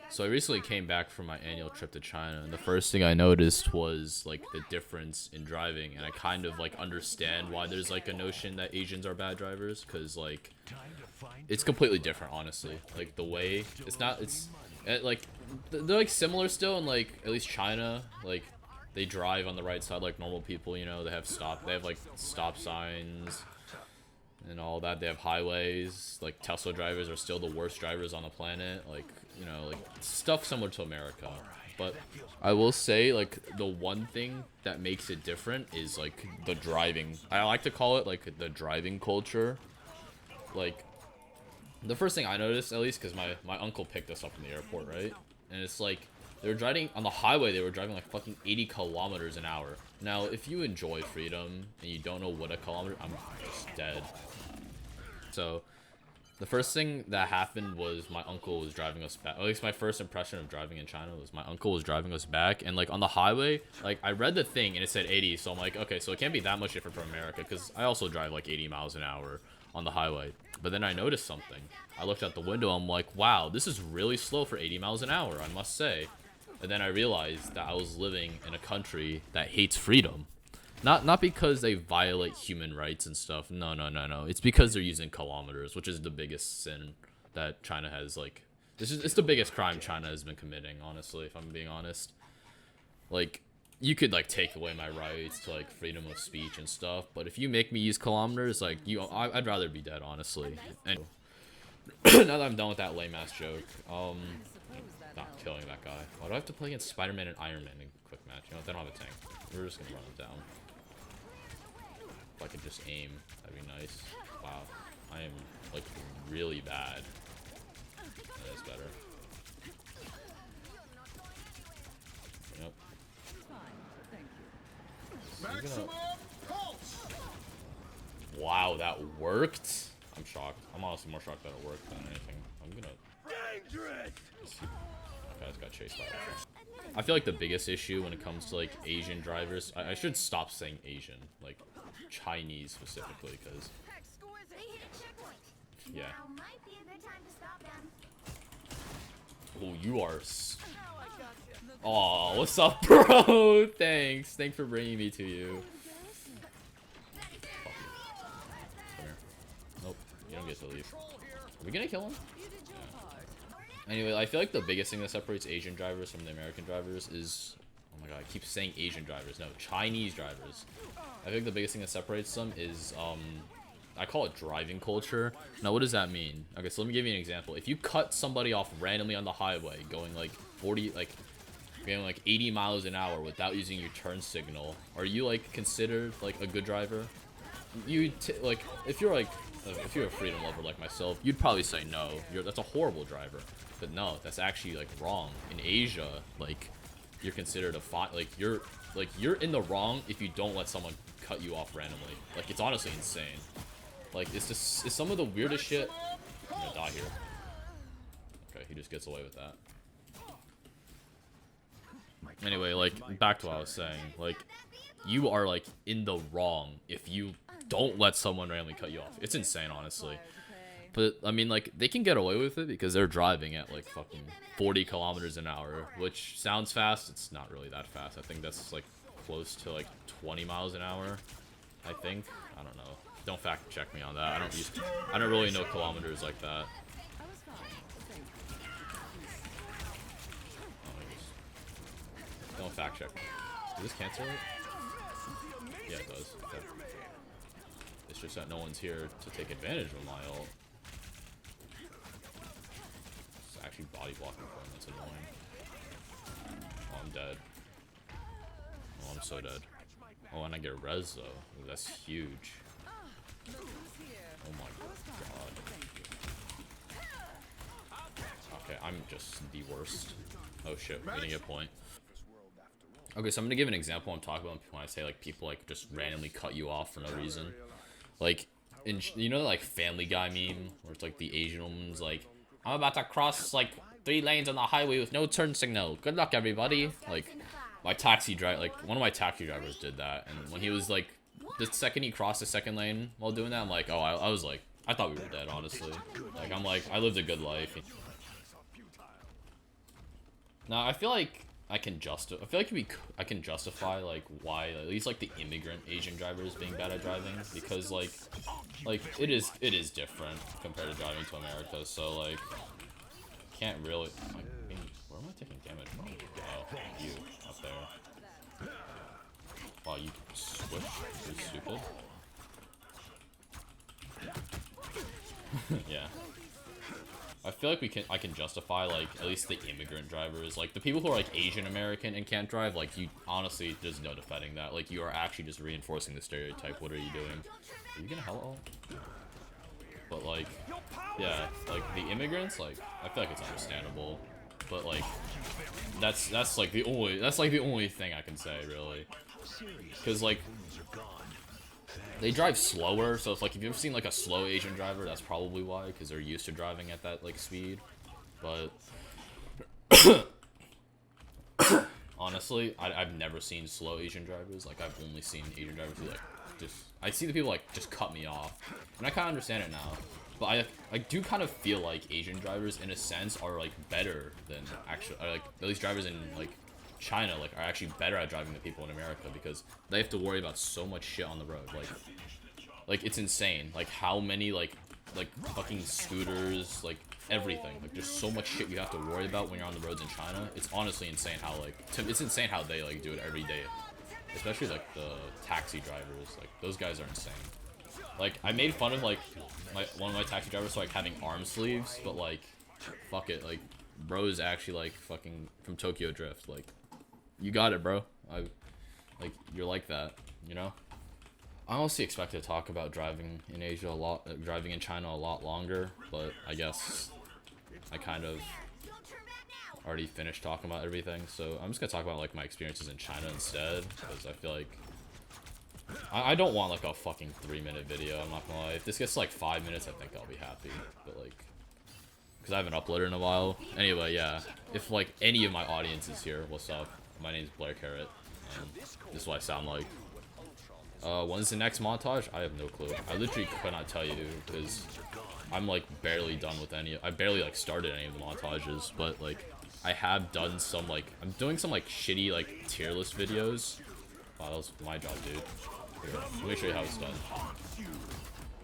So I recently came back from my annual trip to China, and the first thing I noticed was like the difference in driving, and I kind of like understand why there's like a notion that Asians are bad drivers, because like it's completely different, honestly. Like the way it's not, it's like they're like similar still in like at least China, like they drive on the right side like normal people, you know, they have like stop signs and all that. They have highways. Like Tesla drivers are still the worst drivers on the planet. Like, you know, like stuff similar to America. But I will say, like, the one thing that makes it different is like the driving. I like to call it like the driving culture. Like, the first thing I noticed, at least, because my uncle picked us up from the airport, right? And it's like they were driving on the highway. They were driving like fucking 80 kilometers an hour. Now, if you enjoy freedom and you don't know what a kilometer, I'm just dead. So the first thing that happened was my uncle was driving us back. At least my first impression of driving in China was my uncle was driving us back, and like on the highway, like I read the thing and it said 80, so I'm like, okay, so it can't be that much different from America, because I also drive like 80 miles an hour on the highway. But then I noticed something. I looked out the window, I'm like, wow, this is really slow for 80 miles an hour, I must say. And then I realized that I was living in a country that hates freedom. Not because they violate human rights and stuff. No, no, no, no. It's because they're using kilometers, which is the biggest sin that China has, like, it's the biggest crime China has been committing, honestly, if I'm being honest. Like, you could like take away my rights to like freedom of speech and stuff, but if you make me use kilometers, like I'd rather be dead, honestly. And now that I'm done with that lame ass joke, not killing that guy. Why do I have to play against Spider-Man and Iron Man in a quick match? You know, they don't have a tank. We're just gonna run them down. If I could just aim, that'd be nice. Wow, I am like really bad. That is better. Yep. Wow, that worked. I'm shocked. I'm honestly more shocked that it worked than anything. I'm gonna. Dangerous. Okay, I just got chased by it. I feel like the biggest issue when it comes to like Asian drivers, I should stop saying Asian, like Chinese specifically, because yeah. Oh, you are. Oh, what's up, bro? Thanks for bringing me to you. Come here. Nope, you don't get to leave. Are we gonna kill him? Yeah. Anyway, I feel like the biggest thing that separates Asian drivers from the American drivers is, oh my god, I keep saying Asian drivers. No, Chinese drivers. I think the biggest thing that separates them is, I call it driving culture. Now, what does that mean? Okay, so let me give you an example. If you cut somebody off randomly on the highway, going like 40, like, going like 80 miles an hour without using your turn signal, are you like considered like a good driver? You like if you're a freedom lover like myself, you'd probably say no. That's a horrible driver. But no, that's actually like wrong. In Asia, like you're considered you're in the wrong if you don't let someone cut you off randomly. Like it's honestly insane. Like it's some of the weirdest shit. I'm gonna die here. Okay, he just gets away with that. Anyway, like back to what I was saying. Like you are like in the wrong if you don't let someone randomly cut you off. It's insane, honestly. But I mean, like they can get away with it because they're driving at like fucking 40 kilometers an hour, which sounds fast. It's not really that fast. I think that's like close to like 20 miles an hour. I think. I don't know. Don't fact check me on that. I don't really know kilometers like that. Don't fact check me. Does this cancel it? Yeah, it does. Okay. It's just that no one's here to take advantage of my ult. It's actually body blocking for him. That's annoying. Oh, I'm dead. Oh, I'm so dead. Oh, and I get res though. Ooh, that's huge. Oh my god. Okay, I'm just the worst. Oh shit, we didn't get a point. Okay, so I'm gonna give an example I'm talking about when I say like people like just randomly cut you off for no reason. Like, you know, like Family Guy meme where it's like the Asian woman's like, "I'm about to cross like 3 lanes on the highway with no turn signal. Good luck, everybody." Like, one of my taxi drivers did that, and when he was like, the second he crossed the second lane while doing that, I'm like, oh, I was like, I thought we were dead, honestly. Like, I'm like, I lived a good life. Now I feel like I can justify. I feel like I can justify like why at least like the immigrant Asian drivers being bad at driving, because like it is different compared to driving to America. So like can't really. Where am I taking damage from? Oh, you up there. Wow, you switch. You're stupid. Yeah. I feel like I can justify like at least the immigrant drivers, like the people who are like Asian American and can't drive. Like you honestly, there's no defending that. Like you are actually just reinforcing the stereotype. What are you doing? Are you gonna hello? But like, yeah, like the immigrants, like I feel like it's understandable. But like, that's like the only thing I can say really, because like they drive slower. So if like if you've ever seen like a slow Asian driver, that's probably why, because they're used to driving at that like speed. But honestly, I've never seen slow Asian drivers. Like I've only seen Asian drivers who like just I see the people like just cut me off, and I kind of understand it now. But I do kind of feel like Asian drivers in a sense are like better than actually like at least drivers in like China like are actually better at driving than people in America, because they have to worry about so much shit on the road. Like it's insane like how many like fucking scooters, like everything, like there's so much shit you have to worry about when you're on the roads in China. It's honestly insane how like it's insane how they like do it every day, especially like the taxi drivers. Like those guys are insane. Like I made fun of like one of my taxi drivers for like having arm sleeves, but like fuck it, like bro is actually like fucking from Tokyo Drift. Like you got it, bro. Like you're like that, you know. I honestly expect to talk about driving in Asia a lot, driving in China a lot longer, but I guess I kind of already finished talking about everything, so I'm just gonna talk about like my experiences in China instead, because I feel like I don't want like a fucking 3-minute video. I'm not gonna lie. If this gets to like 5 minutes, I think I'll be happy, but like because I haven't uploaded in a while. Anyway, yeah, if like any of my audience is here, what's up? My name's Blair Carrot. This is what I sound like. When's the next montage? I have no clue. I literally could not tell you, because I'm like barely done with I barely like started any of the montages, but like I have done some like I'm doing some like shitty like tier list videos. Wow, that was my job, dude. Here, let me show you how it's done.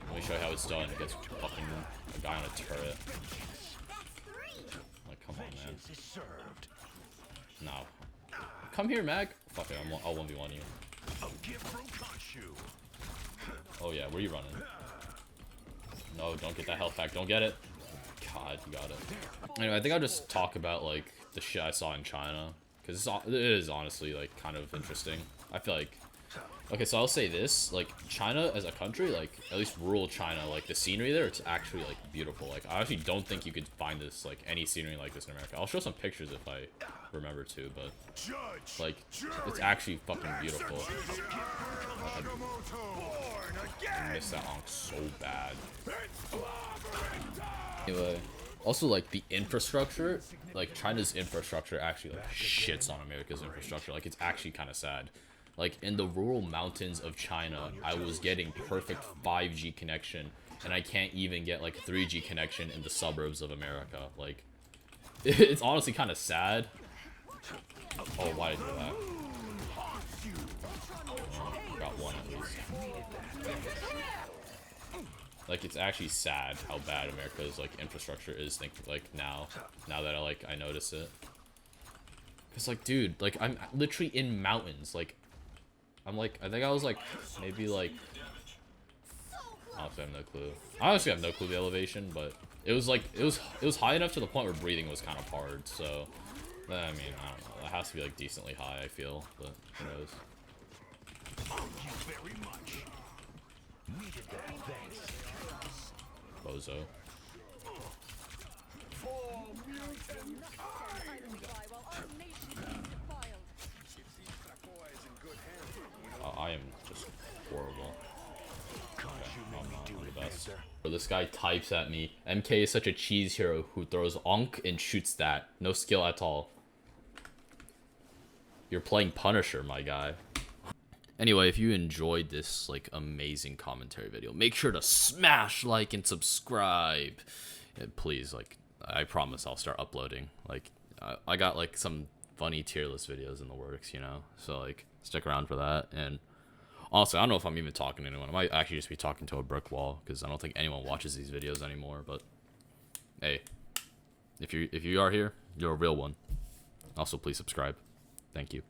Let me show you how it's done. It gets fucking a guy on a turret. Like, come on, man. No. Come here, Mag. Fuck it, I'll 1v1 you. Oh yeah, where you running? No, don't get that health pack. Don't get it. God, you got it. Anyway, I think I'll just talk about like the shit I saw in China, because it is honestly like kind of interesting. I feel like, okay, so I'll say this, like China as a country, like at least rural China, like the scenery there, it's actually like beautiful. Like I actually don't think you could find this like any scenery like this in America. I'll show some pictures if I remember to, but like it's actually fucking beautiful. I missed that honk so bad. Anyway, also like the infrastructure, like China's infrastructure actually like shits on America's infrastructure. Like it's actually kind of sad. Like in the rural mountains of China, I was getting perfect 5G connection, and I can't even get like 3G connection in the suburbs of America. Like it's honestly kind of sad. Oh, why did I do that? Got one at least. Like it's actually sad how bad America's like infrastructure is. Like now that I notice it. Cause like, dude, like I'm literally in mountains. Like I'm like, I think I was like maybe like, honestly I have no clue. I honestly have no clue the elevation, but it was like it was high enough to the point where breathing was kind of hard. So I mean, I don't know. It has to be like decently high, I feel, but who knows. Bozo. I am just horrible. Okay, I'm not the best. This guy types at me, MK is such a cheese hero who throws onk and shoots that. No skill at all. You're playing Punisher, my guy. Anyway, if you enjoyed this like amazing commentary video, make sure to smash like and subscribe. And please, like, I promise I'll start uploading. Like, I got like some funny tier list videos in the works, you know. So like stick around for that. And honestly, I don't know if I'm even talking to anyone. I might actually just be talking to a brick wall because I don't think anyone watches these videos anymore. But hey, if you are here, you're a real one. Also, please subscribe. Thank you.